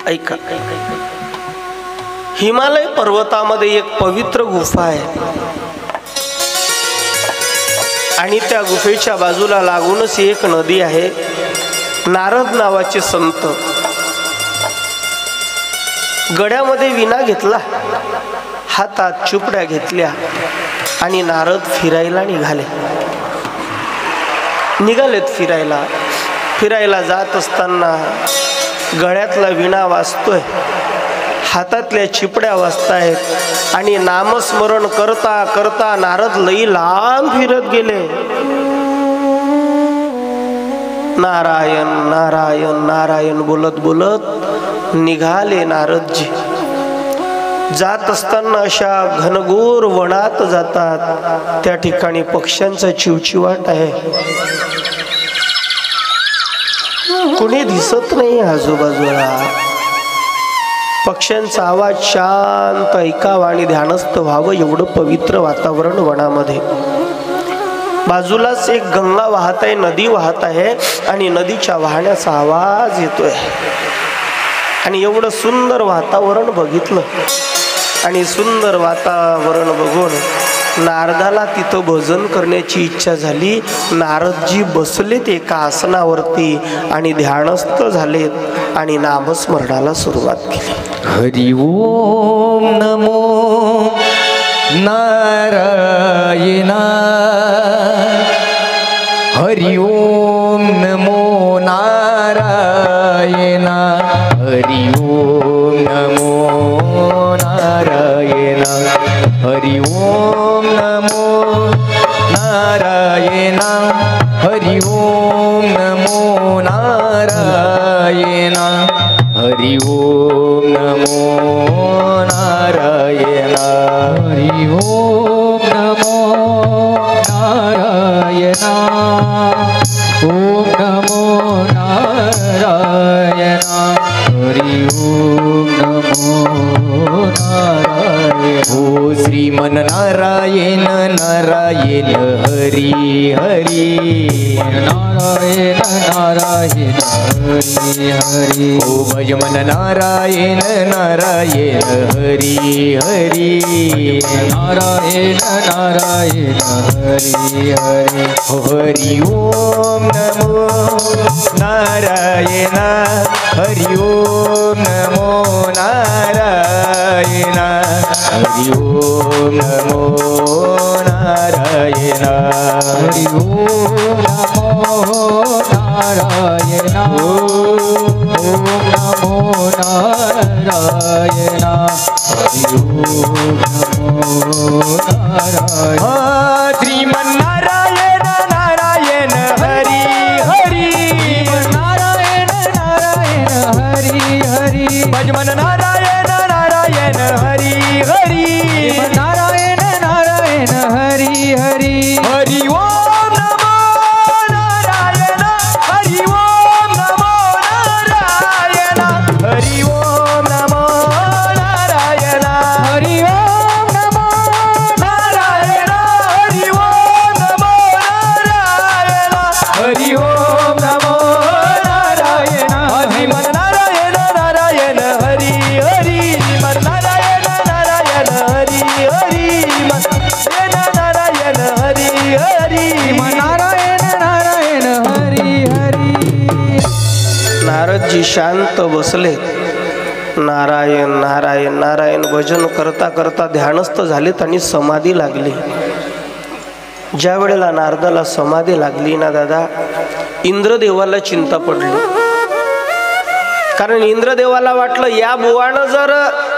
ऐका, हिमालय पर्वतामध्ये एक पवित्र गुफा आहे आणि त्या गुफेच्या बाजूला लागूनच एक नदी आहे. नारद नावाचे संत गड्यामध्ये विणा घेतला, हातात चुपड्या घेतल्या आणि नारद फिरायला निघालेत. फिरायला जात असताना गळ्यातला विणा वाजतोय, हातातल्या चिपड्या वाजतायत आणि नामस्मरण करता करता नारद लई लांब फिरत गेले. नारायण नारायण नारायण बोलत बोलत निघाले नारदजी. जात असताना अशा घनघोर वनात जातात. त्या ठिकाणी पक्ष्यांचा चिवचिवाट आहे, कुणी दिसत नाही आजूबाजूला. पक्ष्यांचा आवाज शांत ऐकावा आणि ध्यानस्थ व्हावं एवढं पवित्र वातावरण वनामध्ये. बाजूलाच एक गंगा वाहत आहे, नदी वाहत आहे आणि नदीच्या वाहण्याचा आवाज येतोय. आणि एवढं सुंदर वातावरण बघितलं आणि सुंदर वातावरण बघून नारदाला तिथं भजन करण्याची इच्छा झाली. नारदजी बसलेत एका आसनावरती आणि ध्यानस्थ झालेत आणि नामस्मरणाला सुरुवात केली. हरि ओम नमो नारायणा, हरि ओम नमो नारायणा, हरि ओम नमो नारायणा, हरि ओम नमो नारायणा, हरि ओम नमो नारायणा, हरि ओम नमो नारायणा, हरि ओम नमो नारायणा, ओम नमो नारायणा, हरि ओम नमो नारायण. ओ श्रीमन नारायण नारायण हरि हरि, नारायण नारायण हरि हरि. ओ भजमन नारायण नारायण हरि हरि, नारायण नारायण हरि हरि. हरि ओम नमो नारायण, हरि ओम नमो नारायण, हरि ओम नमो नारायण, हरि ओम नमो नारायण, ओम नमो नारायण, हरि ओम नमो नारायण. श्रीमन नारायण नारायण हरि हरि, नारायण नारायण हरि हरि. भजमन नारायण नारायण हरि हरि, नारायण नारायण हरि हरि. हरि ओम नमो नारायण, हरि ओम नमो नारायण, हरि ओम नमो नारायण, हरि ओम नमो नारायण, हरि ओम नमो नारायण, हरि ओम नमो नारायण. हरि मन नारायण नारायण हरि हरि, मन नारायण नारायण हरि हरि, मन नारायण हरि हरि, मन नारायण नारायण हरि हरि. नारदजी शांत बसलेत. नारायण नारायण नारायण भजन करता करता ध्यानस्थ झालेत आणि समाधी लागली. ज्या वेळेला नारदाला समाधी लागली ना दादा, इंद्रदेवाला चिंता पडली. कारण इंद्रदेवाला वाटलं या बुवानं जर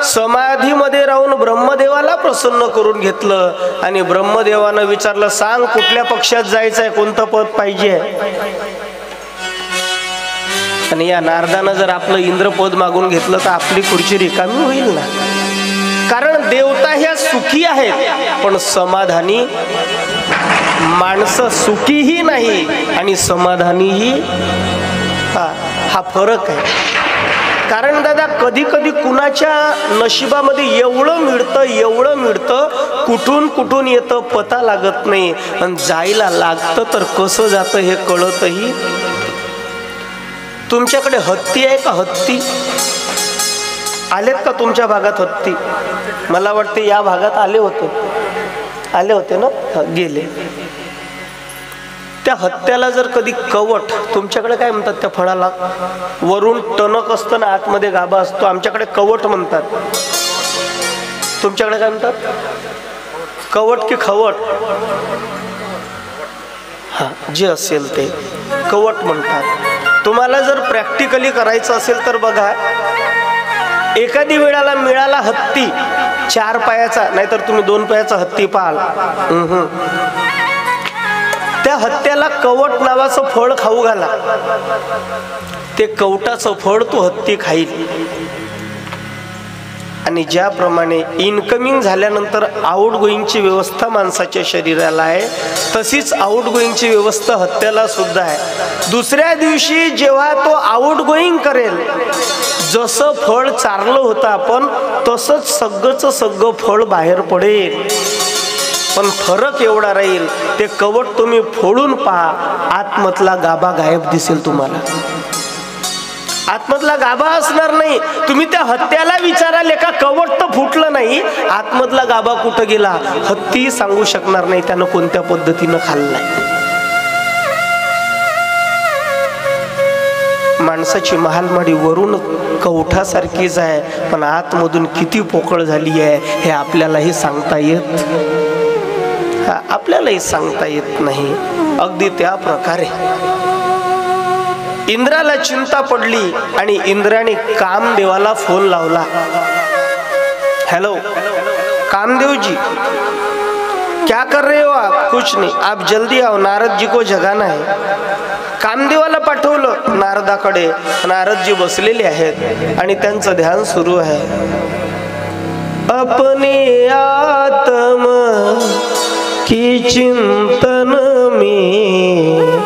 समाधीमध्ये राहून ब्रह्मदेवाला प्रसन्न करून घेतलं आणि ब्रह्मदेवानं विचारलं सांग कुठल्या पक्षात जायचंय, कोणतं पद पाहिजे. आणि या नारदानं जर आपलं इंद्रपद मागून घेतलं तर आपली खुर्ची रिकामी होईल ना. कारण देवता ह्या सुखी आहेत पण समाधानी माणसं सुखीही नाही आणि समाधानीही. हा फरक आहे. कारण दादा कधी कधी कुणाच्या नशिबामध्ये एवढं मिळतं कुठून कुठून येतं पता लागत नाही आणि जायला लागतं तर कसं जातं हे कळतही. तुमच्याकडे हत्ती आहे का? हत्ती आलेत का तुमच्या भागात हत्ती? मला वाटते या भागात आले होते ना, गेले. त्या हत्त्याला जर कधी कवट, तुमच्याकडे काय म्हणतात त्या फळाला? वरून टणक असतं ना, आतमध्ये गाभा असतो. आमच्याकडे कवट म्हणतात. तुमच्याकडे काय म्हणतात? कवट की खवट? हा, जे असेल ते कवट म्हणतात. तुम्हाला जर प्रॅक्टिकली करायचं असेल तर बघा, एखादी वेळाला मिळाला हत्ती 4 पायाचा, नाहीतर तुम्ही 2 पायाचा हत्ती पाहाल, त्या हत्त्याला कवट नावाचं फळ खाऊ घाला. ते कवटाचं फळ तो हत्ती खाईल. आणि ज्याप्रमाणे इनकमिंग झाल्यानंतर आउट गोईंगची व्यवस्था माणसाच्या शरीराला आहे, तशीच आउट गोईंगची व्यवस्था हत्याला सुद्धा आहे. दुसऱ्या दिवशी जेव्हा तो आउट गोईंग करेल, जसं फळ चारलं होतं आपण, तसंच सगळं फळ बाहेर पडेल. पण फरक एवढा राहील, ते कवट तुम्ही फोडून पहा, आतमधला गाभा गायब दिसेल तुम्हाला. आतमधला गाभा असणार नाही. तुम्ही त्या हत्याला विचाराल, का कवट तर फुटलं नाही, आतमधला गाभा कुठं गेला? हत्ती सांगू शकणार नाही त्यानं कोणत्या पद्धतीनं खाल्लाय. माणसाची महालमाडी वरून कवठासारखीच आहे, पण आतमधून किती पोकळ झाली आहे हे आपल्यालाही सांगता येत नाही. अगदी त्या प्रकारे इंद्राला चिंता पडली आणि इंद्राने कामदेवाला फोन लावला. हेलो कामदेव जी, क्या कर रहे हो आप? कुछ नहीं, आप जल्दी आओ, नारद जी को जगाना है. कामदेवाला पाठवलं नारदाकडे. नारदजी बसलेले आहेत आणि त्यांचं ध्यान सुरू आहे. अपने आत्म की चिंतन में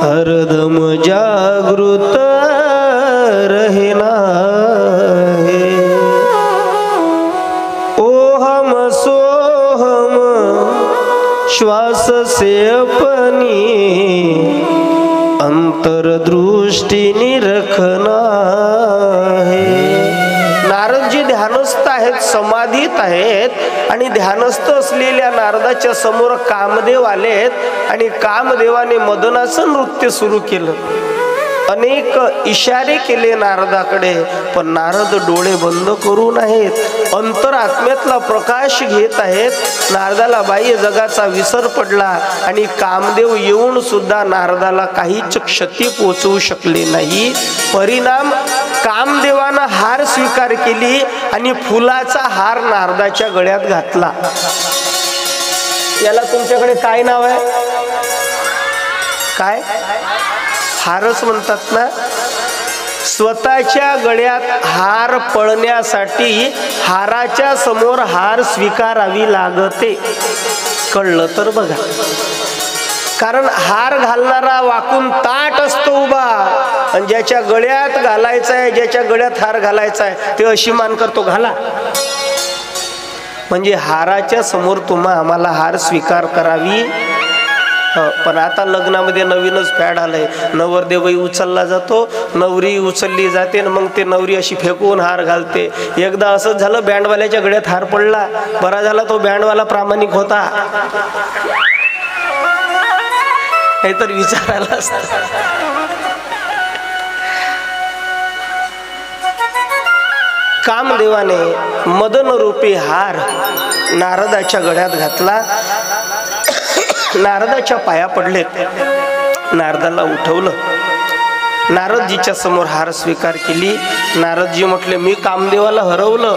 हरदम जागृत रहना है. ओहम सोहम श्वास से अपनी अंतरदृष्टि निरखना है. नारदजी ध्यानस्थ आहेत, समाधीत आहेत आणि ध्यानस्थ असलेल्या नारदाच्या समोर कामदेव आलेत आणि कामदेवाने मदनाचं नृत्य सुरू केलं. अनेक इशारे केले नारदाकडे, पण नारद डोळे बंद करून आहेत, अंतरात्म्यातला प्रकाश घेत आहेत. नारदाला बाह्य जगाचा विसर पडला आणि कामदेव येऊन सुद्धा नारदाला काहीच क्षती पोचवू शकले नाही. परिणाम, कामदेवानं हार स्वीकार केली आणि फुलाचा हार नारदाच्या गळ्यात घातला. याला तुमच्याकडे काय नाव आहे? काय? हारच म्हणतात ना. स्वतःच्या गळ्यात हार पळण्यासाठी हाराच्या समोर हार स्वीकारावी लागते. कळलं तर बघा. कारण हार घालणारा वाकून ताट असतो उभा, आणि ज्याच्या गळ्यात घालायचा आहे, ज्याच्या गळ्यात हार घालायचा आहे, ते अशी मान करतो, घाला. म्हणजे हाराच्या समोर तुम्हा आम्हाला हार स्वीकार करावी. पण आता लग्नामध्ये नवीनच फॅड आलंय, नवरदेवही उचलला जातो, नवरी उचलली जाते, मग ते नवरी अशी फेकून हार घालते. एकदा असंच झालं, बँडवाल्याच्या गळ्यात हार पडला. बरा झाला तो बँडवाला प्रामाणिक होता, हे तर विचारायला असत. कामदेवाने मदन रूपी हार नारदाच्या गळ्यात घातला. नारदाच्या पाया पडलेत. नारदाला उठवलं. नारदजीच्या समोर हार स्वीकार केली. नारदजी म्हटले, मी कामदेवाला हरवलं.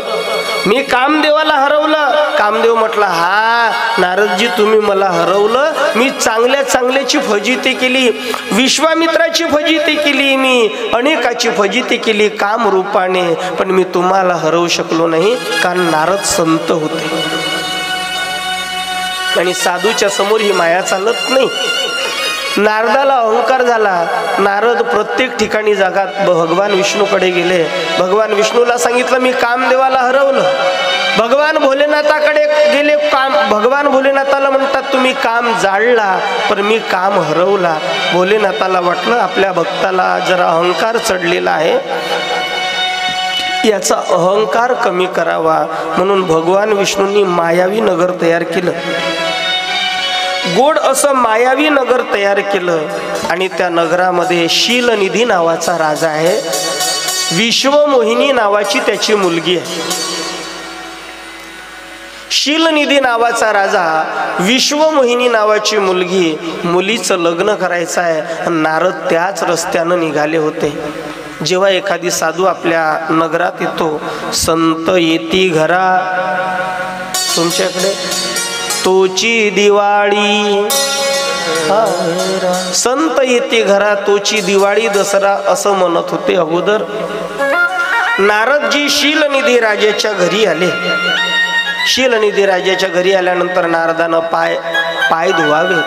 कामदेव म्हटला, हा नारदजी, तुम्ही मला हरवलं. मी चांगल्याची फजिती केली, विश्वामित्राची फजिती केली, मी अनेकाची फजिती केली काम रूपाने, पण मी तुम्हाला हरवू शकलो नाही, कारण नारद संत होते आणि साधूच्या समोर ही माया चालत नाही. नारदाला अहंकार झाला. नारद प्रत्येक ठिकाणी जगात भगवान विष्णूकडे गेले. भगवान विष्णूला सांगितलं, मी कामदेवाला हरवलं. भगवान भोलेनाथाकडे गेले. भगवान भोलेनाथाला म्हणतात, तुम्ही काम जाळला, पण मी काम हरवला. भोलेनाथाला वाटलं आपल्या भक्ताला जरा अहंकार चढलेला आहे, याचा अहंकार कमी करावा म्हणून भगवान विष्णूंनी मायावी नगर तयार केलं. गोड असं मायावी नगर तयार केलं आणि त्या नगरामध्ये शीलनिधी नावाचा राजा आहे. विश्वमोहिनी नावाची त्याची मुलगी आहे. शीलनिधी नावाचा राजा, विश्वमोहिनी नावाची मुलगी, मुलीचं लग्न करायचं आहे. नारद त्याच रस्त्यानं निघाले होते. जेव्हा एखादी साधू आपल्या नगरात येतो, संत येती घरा तुमच्याकडे तोची दिवाळी, संत येते घरा तोची दिवाळी दसरा असं म्हणत होते अगोदर. नारदजी शीलनिधी राजाच्या घरी आले. शीलनिधी राजाच्या घरी आल्यानंतर नारदानं पाय धुवावे.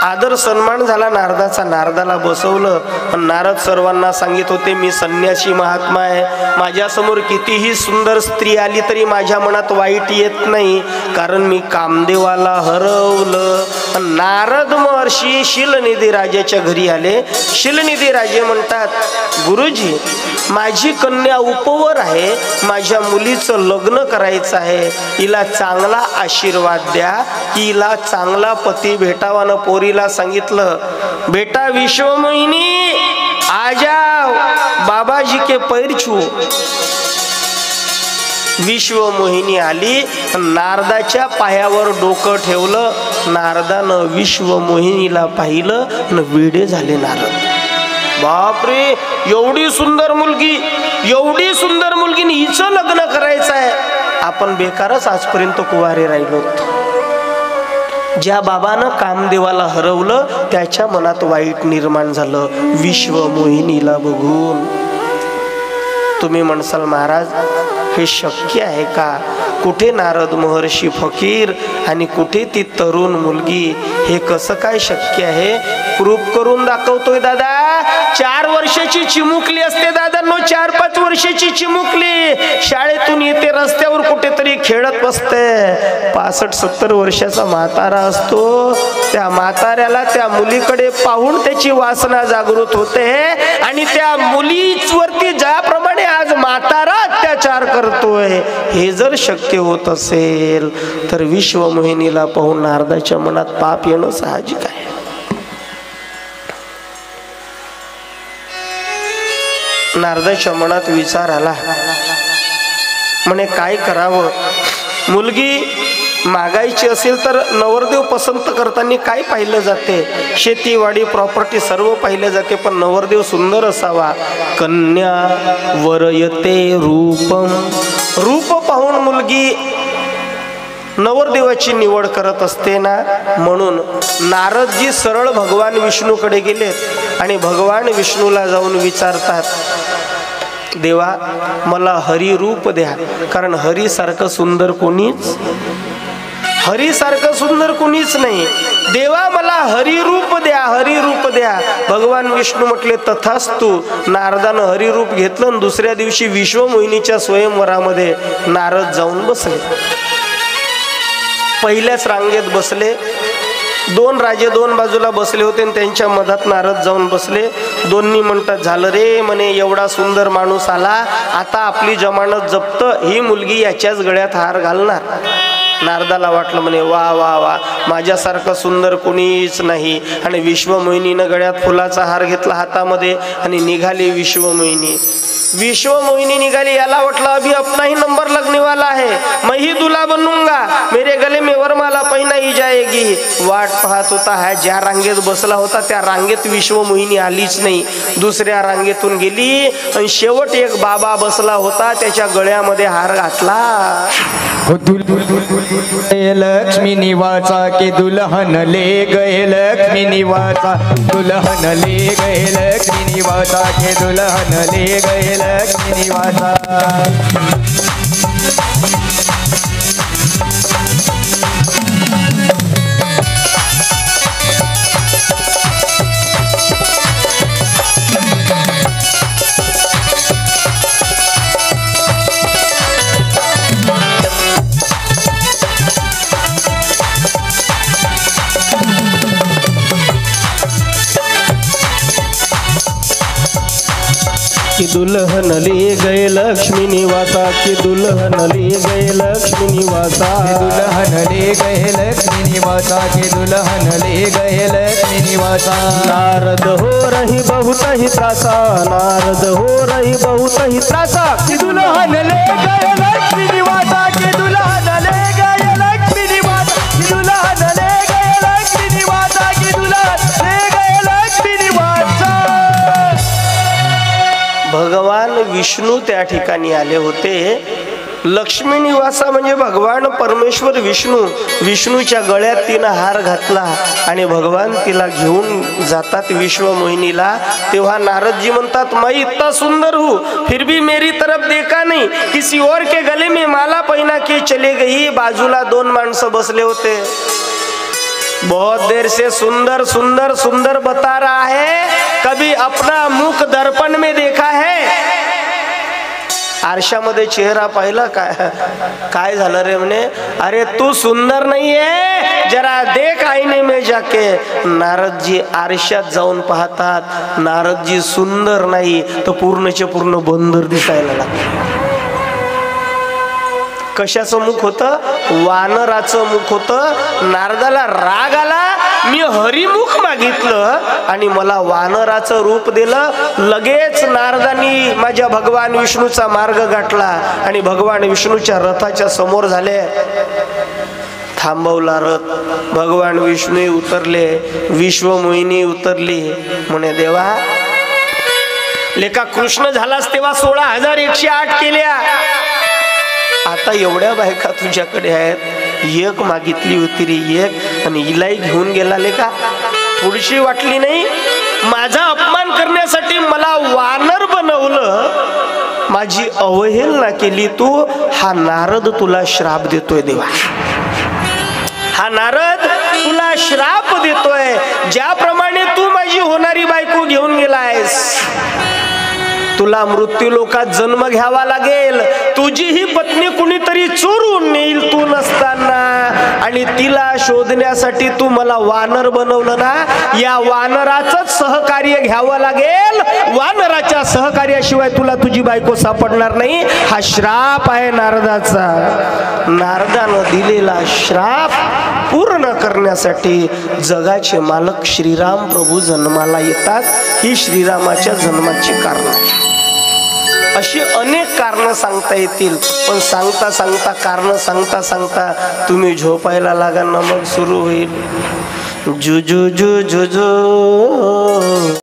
आदर सन्मान झाला नारदाचा. नारदाला बसवलं. नारद सर्वांना सांगित होते, मी संन्यासी महात्मा आहे. माझ्यासमोर कितीही सुंदर स्त्री आली तरी माझ्या मनात वाईट येत नाही, कारण मी कामदेवाला हरवलं. नारद महर्षी शीलनिधी राजाच्या घरी आले. शीलनिधी राजे म्हणतात, गुरुजी माझी कन्या उपवर आहे, माझ्या मुलीचं लग्न करायचं आहे, हिला चांगला आशीर्वाद द्या, हिला चांगला पती भेटावा. न पोरीला सांगितलं, बेटा विश्वमोहिनी आ जाओ, बाबाजी के पैर छू. विश्वमोहिनी आली, नारदाच्या पायावर डोकं ठेवलं. नारदानं विश्वमोहिनीला पाहिलं आणि वेडे झाले नारद. बापरे, एवढी सुंदर मुलगी, एवढी सुंदर मुलगी, हिचं लग्न करायचं आहे. आपण बेकारच आजपर्यंत कुवारे राहिलो. ज्या बाबानं कामदेवाला हरवलं त्याच्या मनात वाईट निर्माण झालं विश्वमोहिनीला बघून. तुम्ही म्हणसाल, महाराज हे शक्य आहे का? कुठे नारद महर्षी फकीर आणि कुठे ती तरुण मुलगी, हे कसं काय शक्य आहे? प्रूफ करून दाखवतोय दादा. 4 वर्षाची चिमुकली असते दादांनो, 4-5 वर्षाची चिमुकली शाळेतून येते, रस्त्यावर कुठेतरी खेळत बसते. 65-70 वर्षाचा म्हातारा असतो. त्या म्हाताऱ्याला त्या मुलीकडे पाहून त्याची वासना जागृत होते आणि त्या मुलीवरती ज्याप्रमाणे आज म्हातारा अत्याचार करतोय, हे जर शक्य होत असेल तर विश्वमोहिनीला पाहून नारदाच्या मनात पाप येणं साहजिक आहे. नारदाच्या मनात विचार आला, म्हणे काय करावं? मुलगी मागायची असेल तर नवरदेव पसंत करताना काय पाहिलं जाते? शेतीवाडी प्रॉपर्टी सर्व पाहिलं जाते, पण नवरदेव सुंदर असावा. कन्या वरयते रूपम, रूप पाहून मुलगी नवरदेवाची निवड करत असते ना. म्हणून नारदजी सरळ भगवान विष्णूकडे गेलेत आणि भगवान विष्णूला जाऊन विचारतात, देवा मला हरी रूप द्या, कारण हरीसारखं सुंदर कोणीच, हरीसारखं सुंदर कोणीच नाही. देवा मला हरिरूप द्या, हरिरूप द्या. भगवान विष्णू म्हटले तथास्तु. नारदानं हरिरूप घेतलं आणि दुसऱ्या दिवशी विश्वमोहिनीच्या स्वयंवरामध्ये नारद जाऊन बसले. पहिल्याच रांगेत बसले. 2 राजे 2 बाजूला बसले होते आणि त्यांच्या मधात नारद जाऊन बसले. दोन्ही म्हणतात, झालं रे म्हणे, एवढा सुंदर माणूस आला, आता आपली जमानत जप्त, ही मुलगी याच्याच गळ्यात हार घालणार. नारदाला वाटलं, म्हणे वा वा वा, माझ्यासारखं सुंदर कोणीच नाही. आणि विश्वमोहिनीनं गळ्यात फुलाचा हार घेतला हातामध्ये आणि निघाली विश्वमोहिनी. विश्वमोहिनी निघाली. याला वाटलं अभी अपना ही नंबर लगने वाला है, मैं ही दूल्हा बनूंगा, मेरे गले में वरमाला पहनाई जाएगी. वाट पाहत होता है. ज्या रांगेत बसला होता त्या रांगेत विश्वमोहिनी आलीच नाही. दुसऱ्या रांगेतून गेली आणि शेवट एक बाबा बसला होता, त्याच्या गळ्यामध्ये हार घातला. लक्ष्मी निवासा के दुल्हन ले गए, लक्ष्मी निवासा दुल्हन ले गए, लक्ष्मी निवासा के दुल्हन ले गए, लक्ष्मी निवासा. दुल्हन ले गए लक्ष्मी निवासा की दुल्हन ले गए लक्ष्मी निवासा दुल्हन ले गए लक्ष्मी निवासा के दुल्हन ले गए लक्ष्मी निवासा नारद हो रही बहुत ही त्रासा नारद हो रही बहुत ही त्रासा की दुल्हन ले गए लक्ष्मी निवासा के दुल्हन ले गए लक्ष्मी निवासा की दुल्हन ले गए लक्ष्मी निवासा की दुल्हन ले गए लक्ष्मी निवासा भगवान विष्णू त्या ठिकाणी आले होते। लक्ष्मी निवासा म्हणजे भगवान परमेश्वर विष्णू, विष्णूच्या गळ्यात तिनं हार घातला आणि भगवान तिला घेऊन जातात विश्वमोहिनीला। तेव्हा नारदजी म्हणतात मैं इतना सुंदर हूँ फिर भी मेरी तरफ देखा नहीं, किसी और के गले में माला पहना के चले गई। बाजूला दोन माणसं बसले होते। बहुत देर से सुंदर सुंदर सुंदर बता रहा है, कभी अपना मुख दर्पण में देखा है? आरशामध्ये चेहरा पाहिला काय झालं रे म्हणे, अरे तू सुंदर नाही है, जरा देख आईने में जाके। नारदजी आरशात जाऊन पाहतात, नारदजी सुंदर नाही तर पूर्णचे पूर्ण बंदर दिसायला लागले। कशाचं मुख होतं? वानराचं मुख होतं। नारदाला राग आला, मी हरिमुख मागितलं आणि मला वानराचं रूप दिलं। लगेच नारदांनी माझ्या भगवान विष्णूचा मार्ग गाठला आणि भगवान विष्णूच्या रथाच्या समोर झाले। थांबवला रथ, भगवान विष्णू उतरले, विश्वमोहिनी उतरली। म्हणे देवा लेका कृष्ण झालास तेव्हा 16,108 केल्या, आता एवढ्या बायका तुझ्याकडे आहेत, एक मागितली होती रे एक, आणि हिलाही घेऊन गेला लेका, थोडीशी वाटली नाही? माझा अपमान करण्यासाठी मला वानर बनवलं, माझी अवहेलना केली तू। हा नारद तुला श्राप देतोय देवा, हा नारद तुला श्राप देतोय। ज्याप्रमाणे तू माझी होणारी बायको घेऊन गेलायस, तुला मृत्यू लोकात जन्म घ्यावा लागेल। तुझी ही पत्नी कुणीतरी चोरून नेईल तू नसताना, आणि तिला शोधण्यासाठी तू मला वानर बनवलं ना, या वानराचंच सहकार्य घ्यावं लागेल। वानराच्या सहकार्याशिवाय तुला तुझी बायको सापडणार नाही। हा श्राप आहे नारदाचा। नारदानं दिलेला श्राप पूर्ण करण्यासाठी जगाचे मालक श्रीराम प्रभू जन्माला येतात। ही श्रीरामाच्या जन्माची कारण आहे। अशी अनेक कारण सांगता येतील, पण सांगता सांगता कारण सांगता सांगता तुम्ही झोपायला लागा ना, मग सुरू होईल जु जु जु जु जु।